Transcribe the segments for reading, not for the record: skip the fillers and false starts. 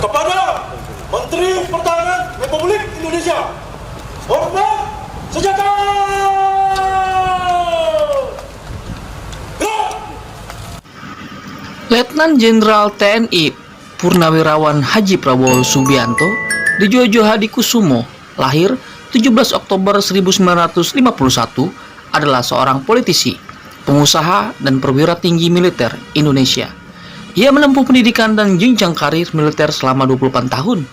Kepada Menteri Pertahanan Republik Indonesia, hormat senjata! Gerak! Letnan Jenderal TNI Purnawirawan Haji Prabowo Subianto Djojo Hadikusumo, lahir 17 Oktober 1951, adalah seorang politisi, pengusaha, dan perwira tinggi militer Indonesia. Ia menempuh pendidikan dan jenjang karir militer selama 28 tahun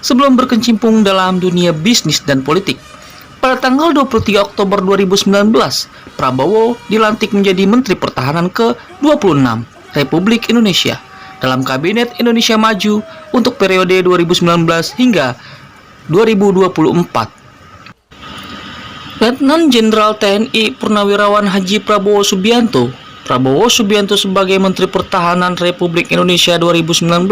sebelum berkecimpung dalam dunia bisnis dan politik. Pada tanggal 23 Oktober 2019, Prabowo dilantik menjadi Menteri Pertahanan ke-26 Republik Indonesia dalam Kabinet Indonesia Maju untuk periode 2019 hingga 2024. Letnan Jenderal TNI Purnawirawan Haji Prabowo Subianto sebagai Menteri Pertahanan Republik Indonesia 2019.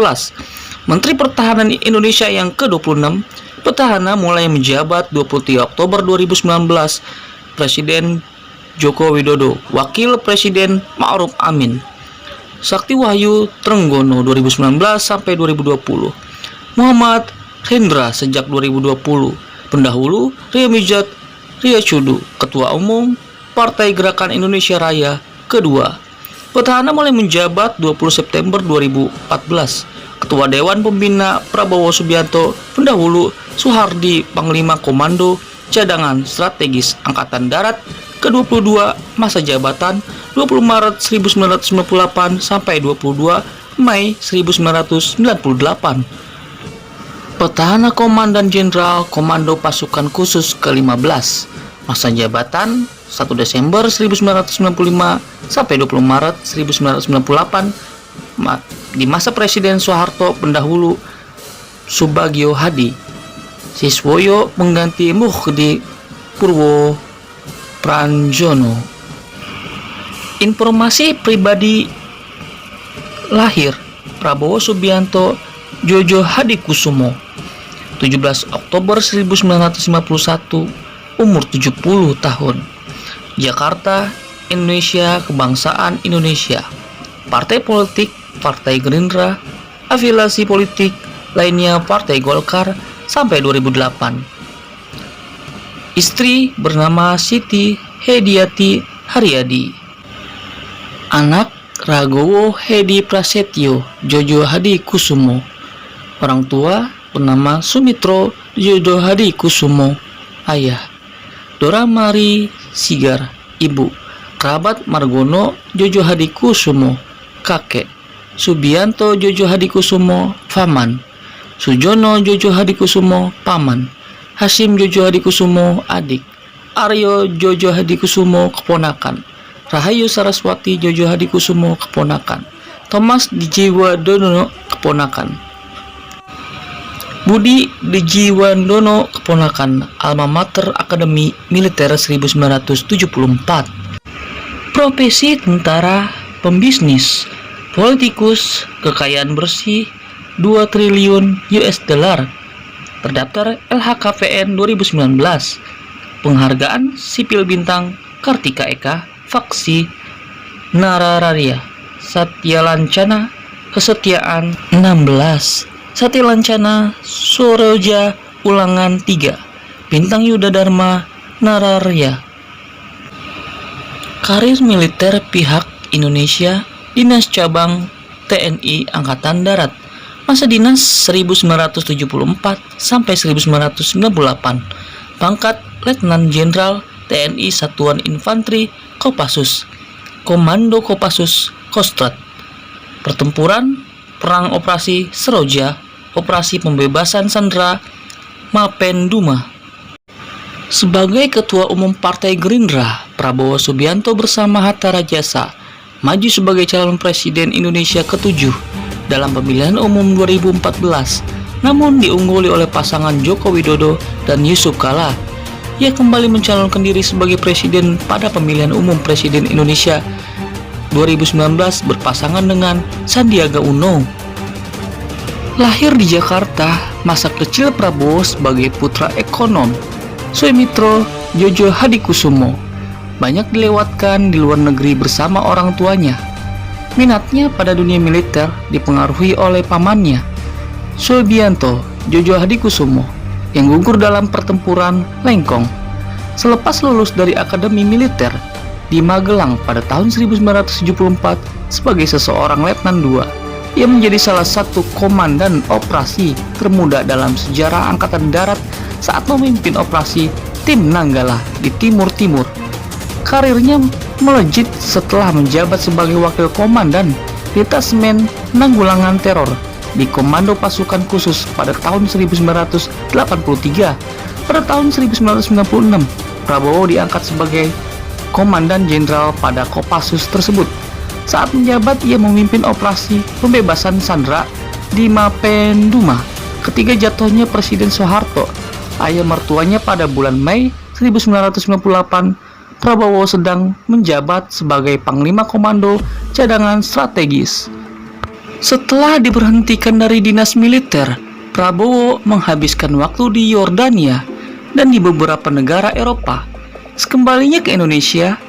Menteri Pertahanan Indonesia yang ke-26, petahana mulai menjabat 23 Oktober 2019, Presiden Joko Widodo, Wakil Presiden Ma'ruf Amin, Sakti Wahyu Trenggono 2019 sampai 2020, Muhammad Hendra sejak 2020, pendahulu Ria Mijat Ria Cudu, Ketua Umum Partai Gerakan Indonesia Raya kedua. Petahana mulai menjabat 20 September 2014. Ketua Dewan Pembina Prabowo Subianto, pendahulu Suhardi, Panglima Komando Cadangan Strategis Angkatan Darat ke-22, masa jabatan 20 Maret 1998 sampai 22 Mei 1998. Petahana Komandan Jenderal Komando Pasukan Khusus ke-15, masa jabatan 1 Desember 1995 sampai 20 Maret 1998, di masa Presiden Soeharto, pendahulu Subagio Hadi Siswoyo mengganti Muhdi Purwo Pranjono. Informasi pribadi: lahir Prabowo Subianto Djojo Hadikusumo 17 Oktober 1951, umur 70 tahun, Jakarta, Indonesia. Kebangsaan Indonesia. Partai politik Partai Gerindra. Afiliasi politik lainnya Partai Golkar sampai 2008. Istri bernama Siti Hediati Haryadi. Anak Ragowo Hedi Prasetyo Djojo Hadikusumo. Orang tua bernama Sumitro Djojo Hadikusumo. Ayah Dora Mari Sigar. Ibu kerabat Margono Djojo Hadikusumo. Kakek Subianto Djojo Hadikusumo. Paman Sujono Djojo Hadikusumo. Paman Hasim Djojo Hadikusumo. Adik Aryo Djojo Hadikusumo. Keponakan Rahayu Saraswati Djojo Hadikusumo. Keponakan Thomas Dijiwandono. Keponakan Budi Dijiwandono. Keponakan Alma Mater Akademi Militer 1974. Profesi: tentara, pembisnis, politikus, kekayaan bersih 2 triliun US dollar, terdaftar LHKPN 2019, penghargaan sipil bintang Kartika Eka, faksi Narararia, Satya Lancana, kesetiaan 16, Satya Lancana Soroja Ulangan 3, bintang Yuda Dharma Nararya. Karir militer pihak Indonesia, Dinas Cabang TNI Angkatan Darat, masa dinas 1974 sampai 1998, pangkat Letnan Jenderal TNI Satuan Infanteri Kopassus, Komando Kopassus Kostrat, pertempuran, perang operasi Seroja, operasi pembebasan sandera Mapenduma. Sebagai Ketua Umum Partai Gerindra, Prabowo Subianto bersama Hatta Rajasa maju sebagai calon Presiden Indonesia ke-7 dalam pemilihan umum 2014, namun diungguli oleh pasangan Joko Widodo dan Yusuf Kala. Ia kembali mencalonkan diri sebagai Presiden pada pemilihan umum Presiden Indonesia 2019 berpasangan dengan Sandiaga Uno. Lahir di Jakarta, masa kecil Prabowo sebagai putra ekonom Sumitro Djojo Hadikusumo banyak dilewatkan di luar negeri bersama orang tuanya. Minatnya pada dunia militer dipengaruhi oleh pamannya, Subianto Jojo Hadikusumo yang gugur dalam pertempuran Lengkong. Selepas lulus dari Akademi Militer di Magelang pada tahun 1974 sebagai seseorang Letnan II, ia menjadi salah satu komandan operasi termuda dalam sejarah Angkatan Darat saat memimpin operasi Tim Nanggala di Timur-Timur. Karirnya melejit setelah menjabat sebagai wakil komandan Detasmen Penanggulangan Teror di Komando Pasukan Khusus pada tahun 1983. Pada tahun 1996, Prabowo diangkat sebagai Komandan Jenderal pada Kopassus tersebut. Saat menjabat, ia memimpin operasi pembebasan sandera di Mapenduma ketika jatuhnya Presiden Soeharto. Ayah mertuanya pada bulan Mei 1998, Prabowo sedang menjabat sebagai Panglima Komando Cadangan Strategis. Setelah diberhentikan dari dinas militer, Prabowo menghabiskan waktu di Yordania dan di beberapa negara Eropa. Sekembalinya ke Indonesia,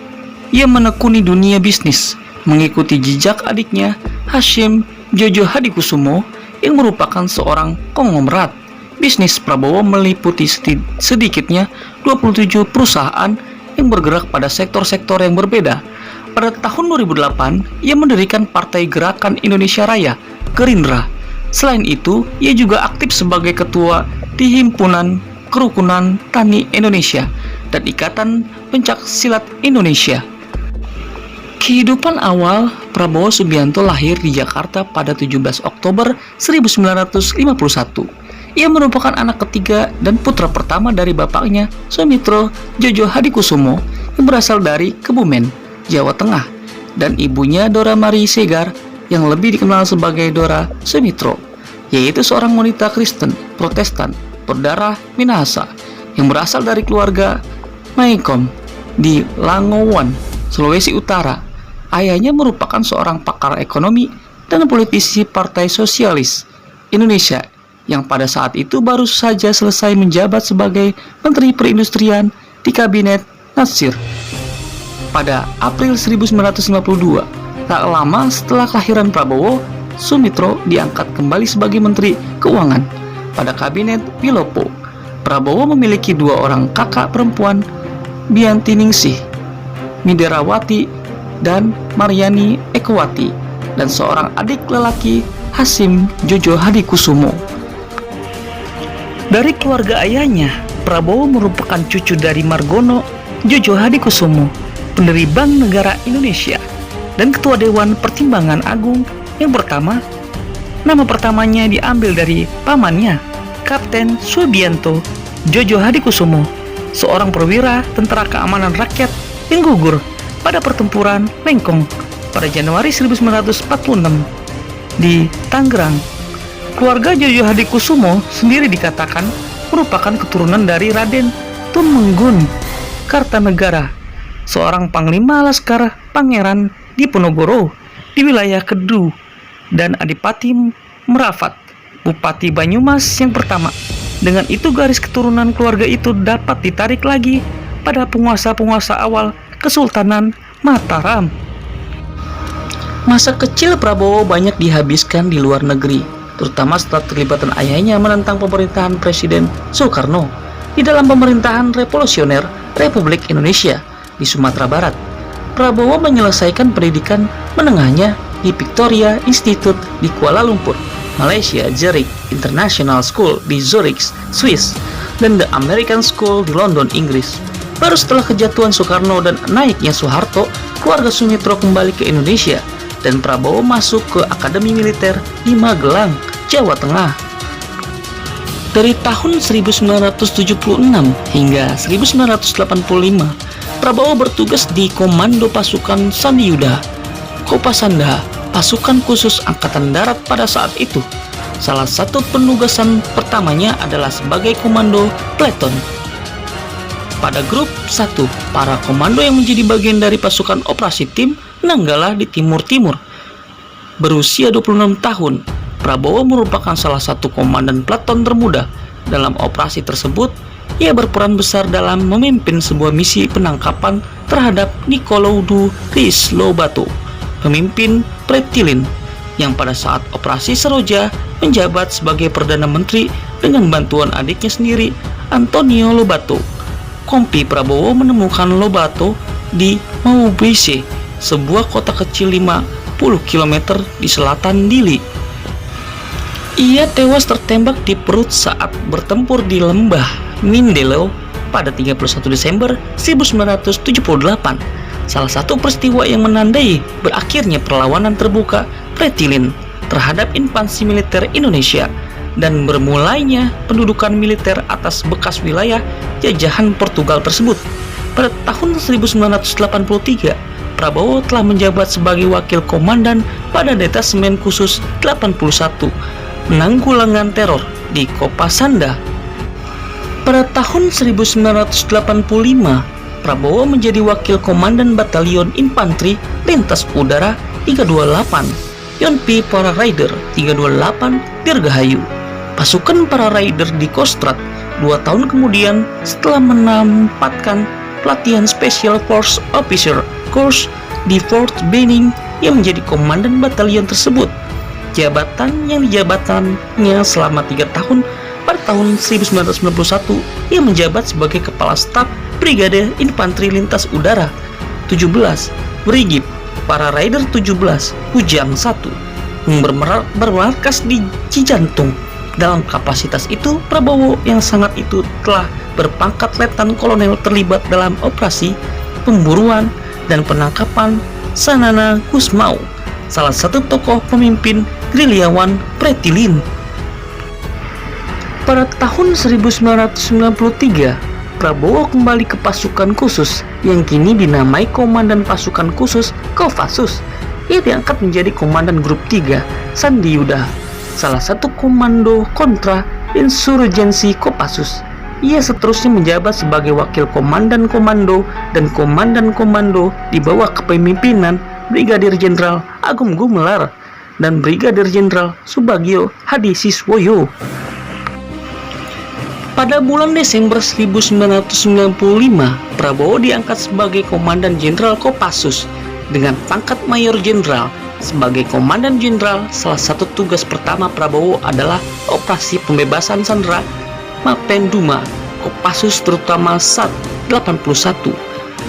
ia menekuni dunia bisnis, mengikuti jejak adiknya Hashim Jojo Hadikusumo yang merupakan seorang konglomerat. Bisnis Prabowo meliputi sedikitnya 27 perusahaan yang bergerak pada sektor-sektor yang berbeda. Pada tahun 2008, ia mendirikan Partai Gerakan Indonesia Raya, Gerindra. Selain itu, ia juga aktif sebagai ketua di Himpunan Kerukunan Tani Indonesia dan Ikatan Pencak Silat Indonesia. Kehidupan awal Prabowo Subianto lahir di Jakarta pada 17 Oktober 1951. Ia merupakan anak ketiga dan putra pertama dari bapaknya, Sumitro Jojo Hadikusumo, yang berasal dari Kebumen, Jawa Tengah, dan ibunya Dora Mari Segar, yang lebih dikenal sebagai Dora Sumitro, yaitu seorang wanita Kristen Protestan berdarah Minahasa yang berasal dari keluarga Maikom di Langowan, Sulawesi Utara. Ayahnya merupakan seorang pakar ekonomi dan politisi Partai Sosialis Indonesia yang pada saat itu baru saja selesai menjabat sebagai Menteri Perindustrian di Kabinet Natsir pada April 1952. Tak lama setelah kelahiran Prabowo, Sumitro diangkat kembali sebagai Menteri Keuangan pada Kabinet Wilopo. Prabowo memiliki dua orang kakak perempuan, Bianti Ningsih Miderawati dan Mariani Ekowati, dan seorang adik lelaki, Hashim Jojo Hadikusumo. Dari keluarga ayahnya, Prabowo merupakan cucu dari Margono Jojo Hadikusumo, pendiri Bank Negara Indonesia dan Ketua Dewan Pertimbangan Agung yang pertama. Nama pertamanya diambil dari pamannya, Kapten Subianto Jojo Hadikusumo, seorang perwira tentara keamanan rakyat yang gugur pada pertempuran Lengkong pada Januari 1946 di Tangerang. Keluarga Jojo Hadikusumo sendiri dikatakan merupakan keturunan dari Raden Tumenggung Kartanegara, seorang panglima laskar Pangeran Diponegoro di wilayah Kedu, dan Adipati Merafat, Bupati Banyumas yang pertama. Dengan itu garis keturunan keluarga itu dapat ditarik lagi pada penguasa-penguasa awal Kesultanan Mataram. Masa kecil Prabowo banyak dihabiskan di luar negeri, terutama setelah terlibatan ayahnya menentang pemerintahan Presiden Soekarno di dalam pemerintahan revolusioner Republik Indonesia di Sumatera Barat. Prabowo menyelesaikan pendidikan menengahnya di Victoria Institute di Kuala Lumpur, Malaysia, Zurich International School di Zurich, Swiss, dan The American School di London, Inggris. Baru setelah kejatuhan Soekarno dan naiknya Soeharto, keluarga Sumitro kembali ke Indonesia dan Prabowo masuk ke Akademi Militer di Magelang, Jawa Tengah. Dari tahun 1976 hingga 1985, Prabowo bertugas di Komando Pasukan Sandiuda, Kopasanda, pasukan khusus Angkatan Darat pada saat itu. Salah satu penugasan pertamanya adalah sebagai komando Pleton. Pada grup 1, para komando yang menjadi bagian dari pasukan operasi tim Nanggala di Timur-Timur. Berusia 26 tahun, Prabowo merupakan salah satu komandan Pleton termuda. Dalam operasi tersebut, ia berperan besar dalam memimpin sebuah misi penangkapan terhadap Nicolou du Ris Lobato, pemimpin Pretilin. yang pada saat operasi Seroja menjabat sebagai Perdana Menteri dengan bantuan adiknya sendiri, Antonio Lobato. Kompi Prabowo menemukan Lobato di Maubeuge, sebuah kota kecil 50 km di selatan Dili. Ia tewas tertembak di perut saat bertempur di lembah Mindelo pada 31 Desember 1978. Salah satu peristiwa yang menandai berakhirnya perlawanan terbuka Prettilin terhadap invasi militer Indonesia dan bermulainya pendudukan militer atas bekas wilayah jajahan Portugal tersebut. Pada tahun 1983, Prabowo telah menjabat sebagai wakil komandan pada Detasemen Khusus 81 penanggulangan teror di Kopasanda. Pada tahun 1985, Prabowo menjadi wakil komandan Batalion Infanteri Lintas Udara 328, Yonpi Para Raider 328 Dirgahayu. Pasukan Para Raider di Kostrad 2 tahun kemudian setelah menempatkan pelatihan Special Force Officer Course di Fort Benning yang menjadi komandan batalion tersebut. Jabatan yang dijabatannya selama 3 tahun. Pada tahun 1991, ia menjabat sebagai Kepala Staf Brigade Infanteri Lintas Udara 17, Brigip Para Raider 17, Kujang 1, yang bermarkas di Cijantung. Dalam kapasitas itu, Prabowo yang sangat itu telah berpangkat Letnan Kolonel terlibat dalam operasi pemburuan dan penangkapan Sanana Gusmao, salah satu tokoh pemimpin gerilyawan Prettilin. Pada tahun 1993, Prabowo kembali ke pasukan khusus yang kini dinamai Komandan Pasukan Khusus Kopassus. Ia diangkat menjadi Komandan Grup 3 Sandi Yuda, salah satu komando kontra insurgensi Kopassus. Ia seterusnya menjabat sebagai Wakil Komandan Komando dan Komandan Komando di bawah kepemimpinan Brigadir Jenderal Agung Gumelar dan Brigadir Jenderal Subagio Hadi Siswoyo. Pada bulan Desember 1995, Prabowo diangkat sebagai Komandan Jenderal Kopassus dengan pangkat Mayor Jenderal. Sebagai Komandan Jenderal, salah satu tugas pertama Prabowo adalah operasi pembebasan sandera Mapenduma Kopassus, terutama SAT 81.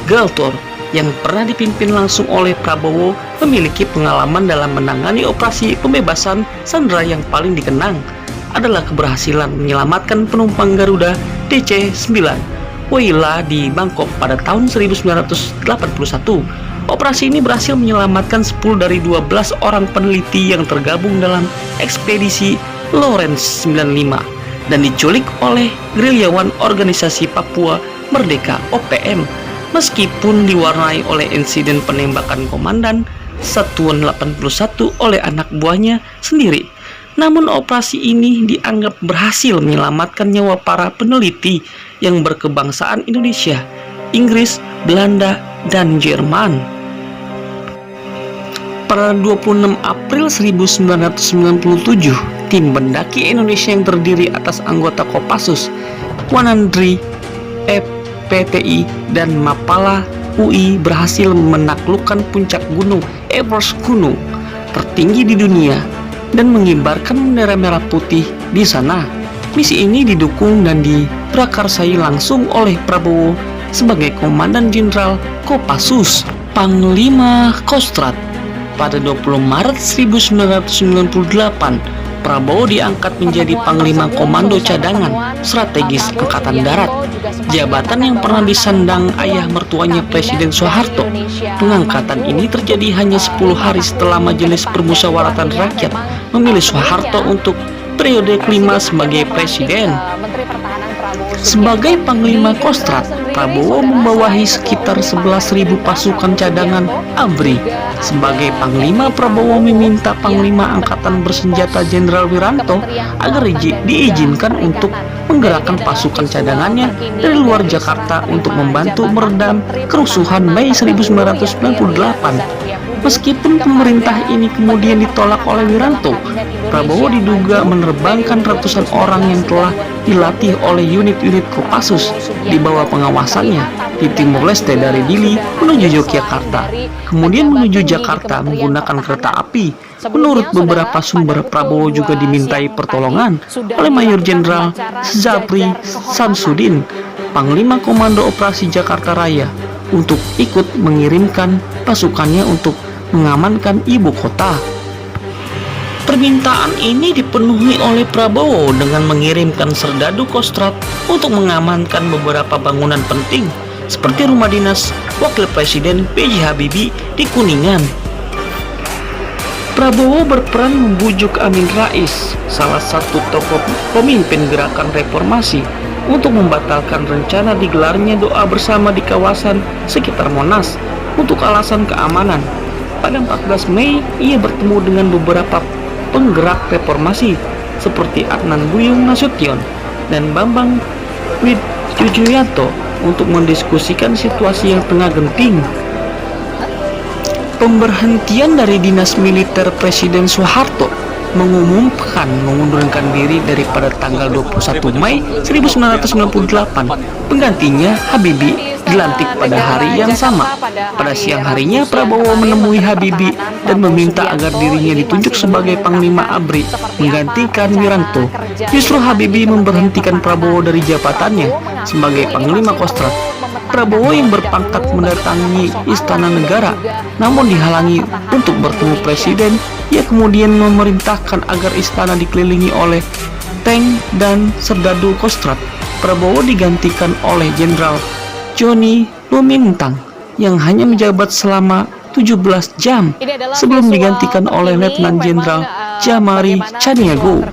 Galtor yang pernah dipimpin langsung oleh Prabowo memiliki pengalaman dalam menangani operasi pembebasan sandera. Yang paling dikenang adalah keberhasilan menyelamatkan penumpang Garuda DC-9 Waila di Bangkok pada tahun 1981. Operasi ini berhasil menyelamatkan 10 dari 12 orang peneliti yang tergabung dalam ekspedisi Lawrence 95 dan diculik oleh gerilyawan Organisasi Papua Merdeka (OPM). Meskipun diwarnai oleh insiden penembakan Komandan Satuan 81 oleh anak buahnya sendiri, namun operasi ini dianggap berhasil menyelamatkan nyawa para peneliti yang berkebangsaan Indonesia, Inggris, Belanda, dan Jerman. Pada 26 April 1997, tim pendaki Indonesia yang terdiri atas anggota Kopassus, Wanandri, PTI, dan Mapala UI berhasil menaklukkan puncak gunung Everest, gunung tertinggi di dunia, dan mengibarkan bendera merah putih di sana. Misi ini didukung dan diprakarsai langsung oleh Prabowo sebagai Komandan Jenderal Kopassus. Panglima Kostrad. Pada 20 Maret 1998, Prabowo diangkat menjadi Panglima Komando Cadangan Strategis Angkatan Darat, jabatan yang pernah disandang ayah mertuanya Presiden Soeharto. Pengangkatan ini terjadi hanya 10 hari setelah Majelis Permusyawaratan Rakyat memilih Soeharto untuk periode kelima sebagai presiden. Sebagai Panglima Kostrad, Prabowo membawahi sekitar 11.000 pasukan cadangan ABRI. Sebagai Panglima, Prabowo meminta Panglima Angkatan Bersenjata Jenderal Wiranto agar diizinkan untuk menggerakkan pasukan cadangannya dari luar Jakarta untuk membantu meredam kerusuhan Mei 1998. Meskipun pemerintah ini kemudian ditolak oleh Wiranto, Prabowo diduga menerbangkan ratusan orang yang telah dilatih oleh unit-unit Kopassus di bawah pengawasannya. di Timur Leste dari Dili menuju Yogyakarta, kemudian menuju Jakarta menggunakan kereta api. Menurut beberapa sumber, Prabowo juga dimintai pertolongan oleh Mayor Jenderal Zafri Samsudin, Panglima Komando Operasi Jakarta Raya, untuk ikut mengirimkan pasukannya untuk mengamankan ibu kota. Permintaan ini dipenuhi oleh Prabowo dengan mengirimkan serdadu Kostrad untuk mengamankan beberapa bangunan penting seperti rumah dinas Wakil Presiden B.J. Habibie di Kuningan. Prabowo berperan membujuk Amin Rais, salah satu tokoh pemimpin gerakan reformasi, untuk membatalkan rencana digelarnya doa bersama di kawasan sekitar Monas untuk alasan keamanan. Pada 14 Mei, ia bertemu dengan beberapa penggerak reformasi seperti Adnan Buyung Nasution dan Bambang Wijoyanto untuk mendiskusikan situasi yang tengah genting. Pemberhentian dari dinas militer Presiden Soeharto mengumumkan mengundurkan diri daripada tanggal 21 Mei 1998. Penggantinya Habibie dilantik pada hari yang sama. Pada siang harinya, Prabowo menemui Habibie dan meminta agar dirinya ditunjuk sebagai Panglima ABRI menggantikan Wiranto. Justru Habibie memberhentikan Prabowo dari jabatannya sebagai Panglima Kostrad. Prabowo yang berpangkat mendatangi Istana Negara, namun dihalangi untuk bertemu Presiden. Ia kemudian memerintahkan agar istana dikelilingi oleh tank dan serdadu Kostrad. Prabowo digantikan oleh Jenderal Johnny Lumintang yang hanya menjabat selama 17 jam sebelum digantikan oleh Letnan Jenderal Jamari Chaniago.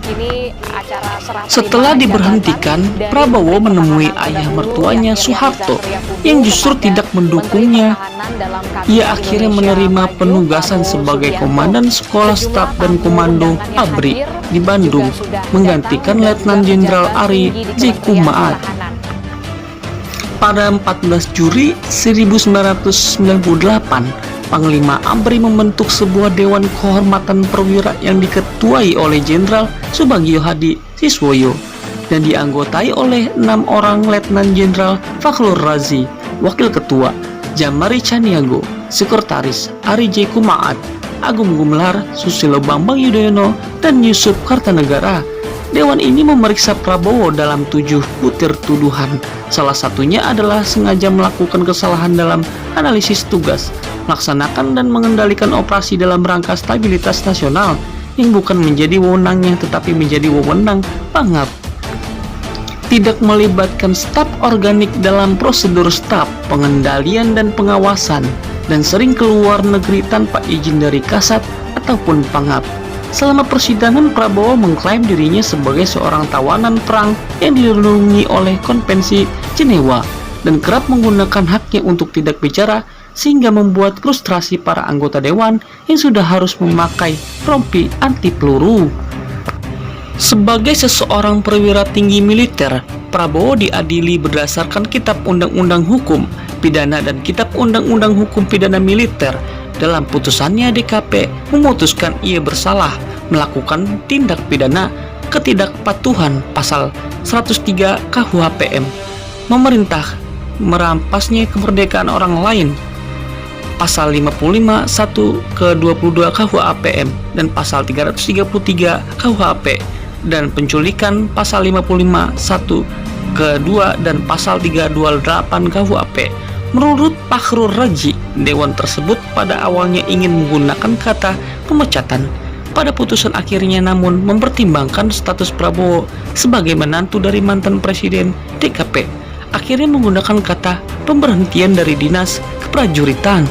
Setelah diberhentikan, Prabowo menemui ayah mertuanya Soeharto yang justru tidak mendukungnya. Ia akhirnya menerima penugasan sebagai Komandan Sekolah Staf dan Komando ABRI di Bandung, menggantikan Letnan Jenderal Ari Zekumaat. Pada 14 Juli 1998, Panglima ABRI membentuk sebuah Dewan Kehormatan Perwira yang diketuai oleh Jenderal Subagio Hadi Siswoyo dan dianggotai oleh 6 orang Letnan Jenderal Fakhrul Razi, Wakil Ketua, Jamari Chaniago, Sekretaris Ari J. Kumaat, Agung Gumelar, Susilo Bambang Yudhoyono, dan Yusuf Kartanegara. Dewan ini memeriksa Prabowo dalam 7 butir tuduhan. Salah satunya adalah sengaja melakukan kesalahan dalam analisis tugas, melaksanakan dan mengendalikan operasi dalam rangka stabilitas nasional yang bukan menjadi wewenangnya tetapi menjadi wewenang Pangap. Tidak melibatkan staf organik dalam prosedur staf, pengendalian dan pengawasan, dan sering keluar negeri tanpa izin dari Kasat ataupun Pangap. Selama persidangan, Prabowo mengklaim dirinya sebagai seorang tawanan perang yang dilindungi oleh Konvensi Jenewa dan kerap menggunakan haknya untuk tidak bicara, sehingga membuat frustrasi para anggota dewan yang sudah harus memakai rompi anti peluru. Sebagai seseorang perwira tinggi militer, Prabowo diadili berdasarkan Kitab Undang-Undang Hukum Pidana dan Kitab Undang-Undang Hukum Pidana Militer. Dalam putusannya, DKP memutuskan ia bersalah melakukan tindak pidana ketidakpatuhan pasal 103 KUHPM, memerintah merampasnya kemerdekaan orang lain pasal 55 1 ke 22 KUHPM dan pasal 333 KUHP, dan penculikan pasal 55 1 ke 2 dan pasal 328 KUHP. Menurut Fakhrul Razi, dewan tersebut pada awalnya ingin menggunakan kata pemecatan pada putusan akhirnya, namun mempertimbangkan status Prabowo sebagai menantu dari mantan presiden DKP, akhirnya menggunakan kata pemberhentian dari dinas keprajuritan.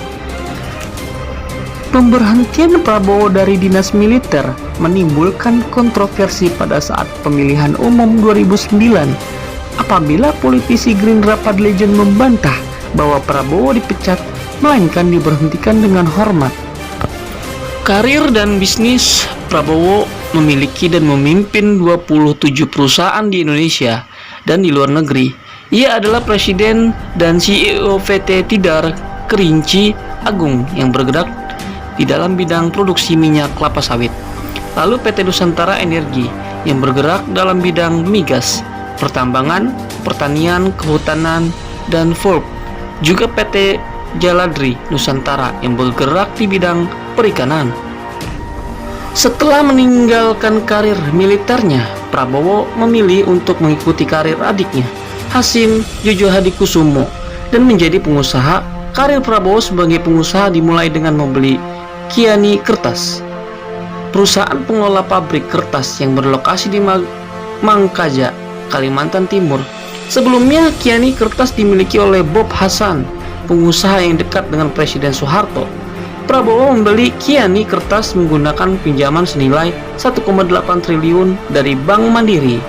Pemberhentian Prabowo dari dinas militer menimbulkan kontroversi pada saat pemilihan umum 2009 apabila politisi Gerindra Fadlizon membantah bahwa Prabowo dipecat, melainkan diberhentikan dengan hormat. Karir dan bisnis Prabowo memiliki dan memimpin 27 perusahaan di Indonesia dan di luar negeri. Ia adalah presiden dan CEO PT Tidar Kerinci Agung yang bergerak di dalam bidang produksi minyak kelapa sawit. Lalu PT Nusantara Energi yang bergerak dalam bidang migas, pertambangan, pertanian, kehutanan, dan Volk juga PT Jaladri Nusantara yang bergerak di bidang perikanan. Setelah meninggalkan karir militernya, Prabowo memilih untuk mengikuti karir adiknya, Hasyim Jojo Hadikusumo, dan menjadi pengusaha. Karir Prabowo sebagai pengusaha dimulai dengan membeli Kiani Kertas, perusahaan pengelola pabrik kertas yang berlokasi di Mangkaja, Kalimantan Timur. Sebelumnya, Kiani Kertas dimiliki oleh Bob Hasan, pengusaha yang dekat dengan Presiden Soeharto. Prabowo membeli Kiani Kertas menggunakan pinjaman senilai 1,8 triliun dari Bank Mandiri.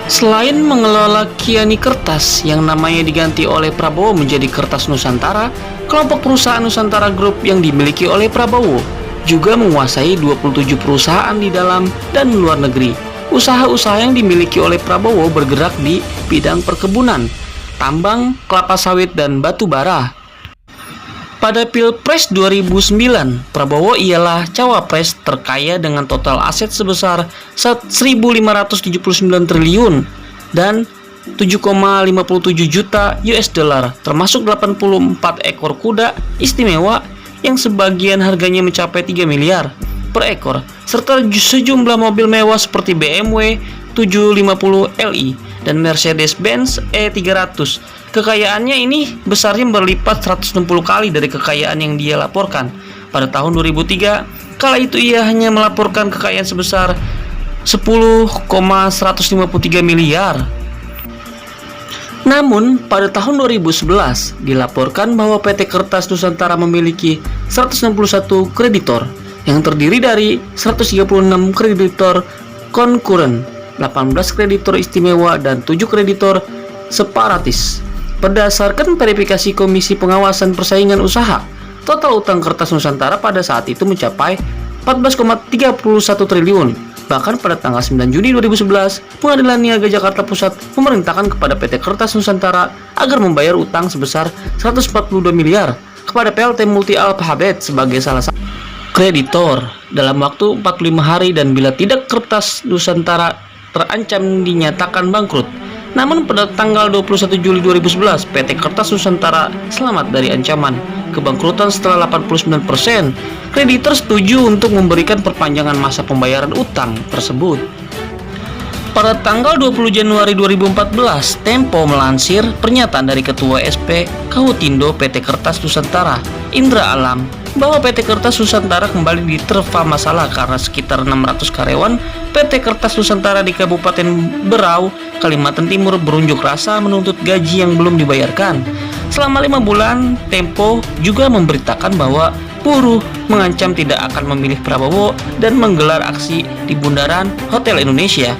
Selain mengelola Kiani Kertas yang namanya diganti oleh Prabowo menjadi Kertas Nusantara, kelompok perusahaan Nusantara Group yang dimiliki oleh Prabowo juga menguasai 27 perusahaan di dalam dan luar negeri. Usaha-usaha yang dimiliki oleh Prabowo bergerak di bidang perkebunan, tambang, kelapa sawit, dan batu bara. Pada Pilpres 2009, Prabowo ialah cawapres terkaya dengan total aset sebesar 1.579 triliun dan 7,57 juta US dollar, termasuk 84 ekor kuda istimewa yang sebagian harganya mencapai 3 miliar per ekor, serta sejumlah mobil mewah seperti BMW 750 Li dan Mercedes-Benz E300. Kekayaannya ini besarnya berlipat 160 kali dari kekayaan yang dia laporkan pada tahun 2003. Kala itu ia hanya melaporkan kekayaan sebesar 10,153 miliar. Namun, pada tahun 2011 dilaporkan bahwa PT Kertas Nusantara memiliki 161 kreditor yang terdiri dari 136 kreditor konkuren, 18 kreditor istimewa, dan 7 kreditor separatis. Berdasarkan verifikasi Komisi Pengawasan Persaingan Usaha, total utang Kertas Nusantara pada saat itu mencapai 14,31 triliun. Bahkan pada tanggal 9 Juni 2011, Pengadilan Niaga Jakarta Pusat memerintahkan kepada PT Kertas Nusantara agar membayar utang sebesar 142 miliar kepada PLT Multi Alphabet sebagai salah satu kreditor dalam waktu 45 hari, dan bila tidak Kertas Nusantara terancam dinyatakan bangkrut. Namun pada tanggal 21 Juli 2011, PT Kertas Nusantara selamat dari ancaman kebangkrutan setelah 89% kreditor setuju untuk memberikan perpanjangan masa pembayaran utang tersebut. Pada tanggal 20 Januari 2014, Tempo melansir pernyataan dari Ketua SP Kahutindo PT Kertas Nusantara, Indra Alam, bahwa PT Kertas Nusantara kembali diterpa masalah karena sekitar 600 karyawan PT Kertas Nusantara di Kabupaten Berau, Kalimantan Timur berunjuk rasa menuntut gaji yang belum dibayarkan. Selama 5 bulan, Tempo juga memberitakan bahwa buruh mengancam tidak akan memilih Prabowo dan menggelar aksi di Bundaran Hotel Indonesia.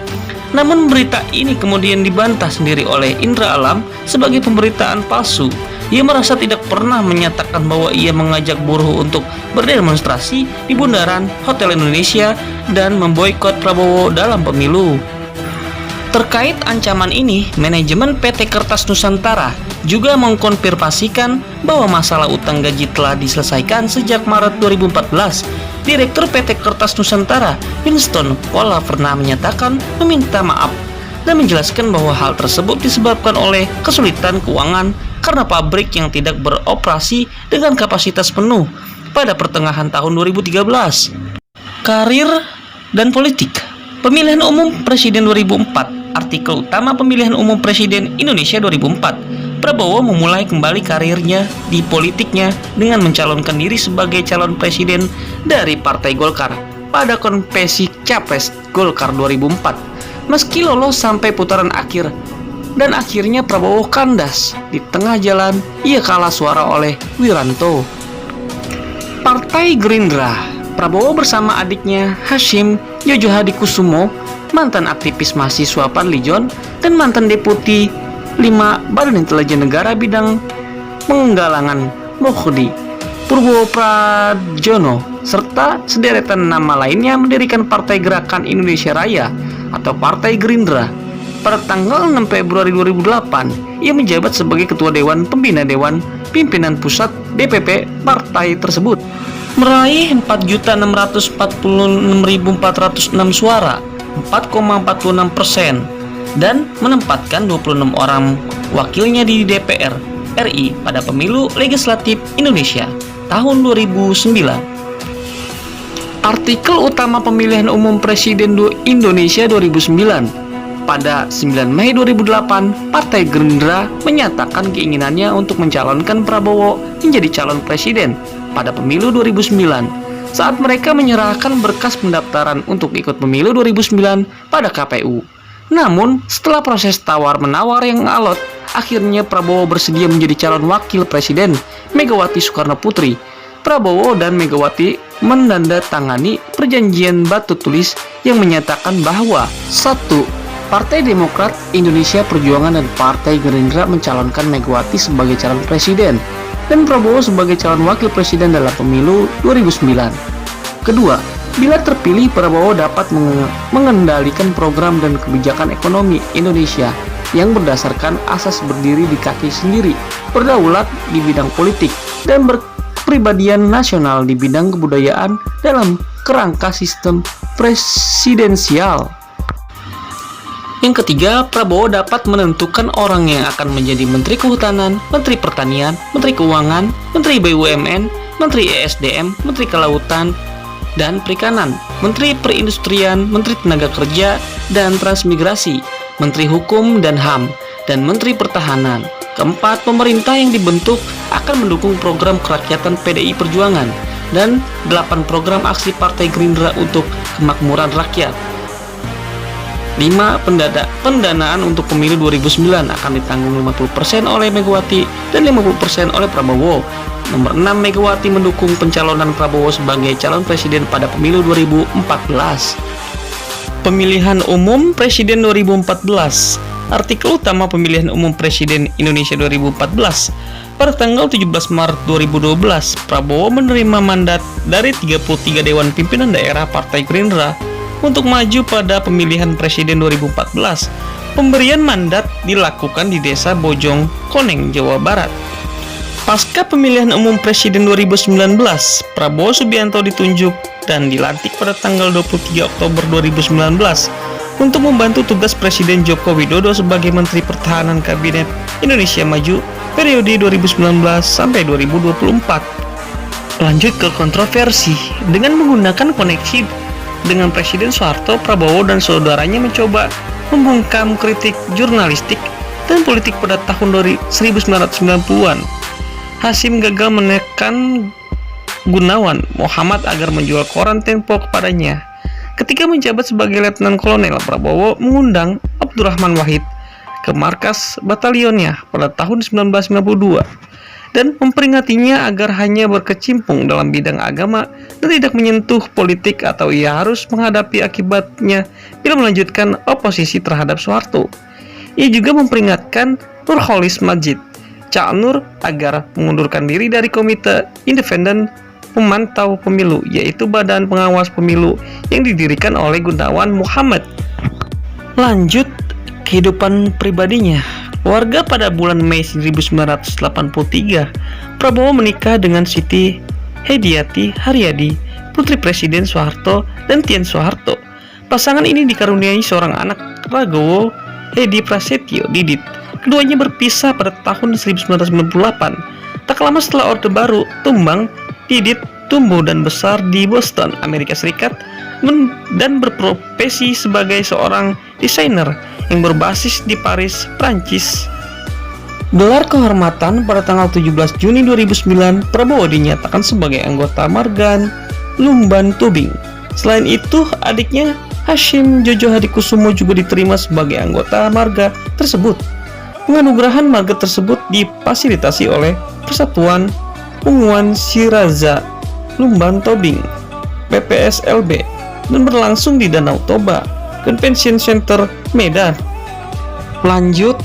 Namun berita ini kemudian dibantah sendiri oleh Indra Alam sebagai pemberitaan palsu. Ia merasa tidak pernah menyatakan bahwa ia mengajak buruh untuk berdemonstrasi di Bundaran Hotel Indonesia dan memboikot Prabowo dalam pemilu. Terkait ancaman ini, manajemen PT Kertas Nusantara juga mengkonfirmasikan bahwa masalah utang gaji telah diselesaikan sejak Maret 2014. Direktur PT Kertas Nusantara, Winston Kola, pernah menyatakan meminta maaf dan menjelaskan bahwa hal tersebut disebabkan oleh kesulitan keuangan karena pabrik yang tidak beroperasi dengan kapasitas penuh pada pertengahan tahun 2013. Karir dan politik. Pemilihan umum Presiden 2004. Artikel utama Pemilihan Umum Presiden Indonesia 2004. Prabowo memulai kembali karirnya di politiknya dengan mencalonkan diri sebagai calon presiden dari Partai Golkar pada konvensi Capres Golkar 2004. Meski lolos sampai putaran akhir dan akhirnya Prabowo kandas di tengah jalan, ia kalah suara oleh Wiranto. Partai Gerindra. Prabowo bersama adiknya Hasyim Jojo Hadikusumo, mantan aktivis mahasiswa Fadli-John dan mantan deputi 5 Badan Intelijen Negara bidang penggalangan Mohdi Purwoprajono serta sederetan nama lainnya mendirikan Partai Gerakan Indonesia Raya atau Partai Gerindra. Pada tanggal 6 Februari 2008, ia menjabat sebagai Ketua Dewan Pembina Dewan Pimpinan Pusat DPP partai tersebut. Meraih 4.646.406 suara, 4,46%, dan menempatkan 26 orang wakilnya di DPR. RI pada pemilu legislatif Indonesia tahun 2009. Artikel utama pemilihan umum Presiden Indonesia 2009. Pada 9 Mei 2008, Partai Gerindra menyatakan keinginannya untuk mencalonkan Prabowo menjadi calon presiden pada pemilu 2009 saat mereka menyerahkan berkas pendaftaran untuk ikut pemilu 2009 pada KPU. Namun, setelah proses tawar-menawar yang alot, akhirnya Prabowo bersedia menjadi calon wakil presiden Megawati Soekarno Putri. Prabowo dan Megawati menandatangani perjanjian batu tulis yang menyatakan bahwa 1. Partai Demokrat Indonesia Perjuangan dan Partai Gerindra mencalonkan Megawati sebagai calon presiden dan Prabowo sebagai calon wakil presiden dalam pemilu 2009. Kedua, bila terpilih, Prabowo dapat mengendalikan program dan kebijakan ekonomi Indonesia yang berdasarkan asas berdiri di kaki sendiri, berdaulat di bidang politik, dan berpribadian nasional di bidang kebudayaan dalam kerangka sistem presidensial. Yang ketiga, Prabowo dapat menentukan orang yang akan menjadi Menteri Kehutanan, Menteri Pertanian, Menteri Keuangan, Menteri BUMN, Menteri ESDM, Menteri Kelautan dan Perikanan, Menteri Perindustrian, Menteri Tenaga Kerja dan Transmigrasi, Menteri Hukum dan HAM, dan Menteri Pertahanan. Keempat, pemerintah yang dibentuk akan mendukung program kerakyatan PDI Perjuangan dan 8 program aksi Partai Gerindra untuk kemakmuran rakyat. 5. Pendanaan untuk pemilu 2009 akan ditanggung 50% oleh Megawati dan 50% oleh Prabowo. Nomor 6. Megawati mendukung pencalonan Prabowo sebagai calon presiden pada pemilu 2014. Pemilihan umum Presiden 2014. Artikel utama pemilihan umum Presiden Indonesia 2014. Pada tanggal 17 Maret 2012, Prabowo menerima mandat dari 33 Dewan Pimpinan Daerah Partai Gerindra untuk maju pada pemilihan presiden 2014. Pemberian mandat dilakukan di Desa Bojong Koneng, Jawa Barat. Pasca pemilihan umum presiden 2019, Prabowo Subianto ditunjuk dan dilantik pada tanggal 23 Oktober 2019 untuk membantu tugas Presiden Joko Widodo sebagai Menteri Pertahanan Kabinet Indonesia Maju periode 2019 sampai 2024. Lanjut ke kontroversi. Dengan menggunakan koneksi dengan Presiden Soeharto, Prabowo dan saudaranya mencoba membungkam kritik jurnalistik dan politik pada tahun 1990-an. Hasyim gagal menekan Gunawan Muhammad agar menjual koran Tempo kepadanya. Ketika menjabat sebagai Letnan Kolonel, Prabowo mengundang Abdurrahman Wahid ke markas batalionnya pada tahun 1992 dan memperingatinya agar hanya berkecimpung dalam bidang agama dan tidak menyentuh politik atau ia harus menghadapi akibatnya bila melanjutkan oposisi terhadap Soeharto. Ia juga memperingatkan Nurholis Majid, Cak Nur, agar mengundurkan diri dari Komite Independen Pemantau Pemilu, yaitu Badan Pengawas Pemilu yang didirikan oleh Gunawan Muhammad. Lanjut kehidupan pribadinya. Warga pada bulan Mei 1983, Prabowo menikah dengan Siti Hediati Haryadi, putri Presiden Soeharto dan Tien Soeharto. Pasangan ini dikaruniai seorang anak, Ragowo Edi Prasetyo Didit. Keduanya berpisah pada tahun 1998. Tak lama setelah Orde Baru tumbang, Didit tumbuh dan besar di Boston, Amerika Serikat, dan berprofesi sebagai seorang desainer yang berbasis di Paris, Prancis. Gelar kehormatan pada tanggal 17 Juni 2009, Prabowo dinyatakan sebagai anggota Margan Lumban Tubing. Selain itu, adiknya Hasyim Jojo Hadikusumo juga diterima sebagai anggota marga tersebut. Penganugerahan marga tersebut difasilitasi oleh Persatuan Unguan Siraza Lumban Tobing (PPSLB) dan berlangsung di Danau Toba Convention Center, Medan. Lanjut,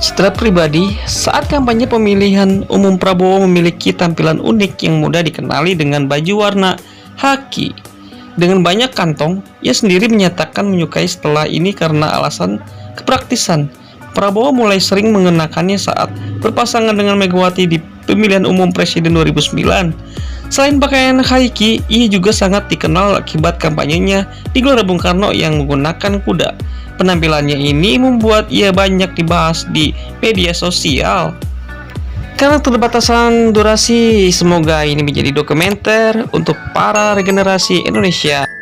citra pribadi. Saat kampanye pemilihan umum, Prabowo memiliki tampilan unik yang mudah dikenali dengan baju warna khaki dengan banyak kantong. Ia sendiri menyatakan menyukai setelah ini karena alasan kepraktisan. Prabowo mulai sering mengenakannya saat berpasangan dengan Megawati di pemilihan umum presiden 2009. Selain pakaian khaki, ia juga sangat dikenal akibat kampanyenya di Gelora Bung Karno yang menggunakan kuda. Penampilannya ini membuat ia banyak dibahas di media sosial. Karena keterbatasan durasi, semoga ini menjadi dokumenter untuk para regenerasi Indonesia.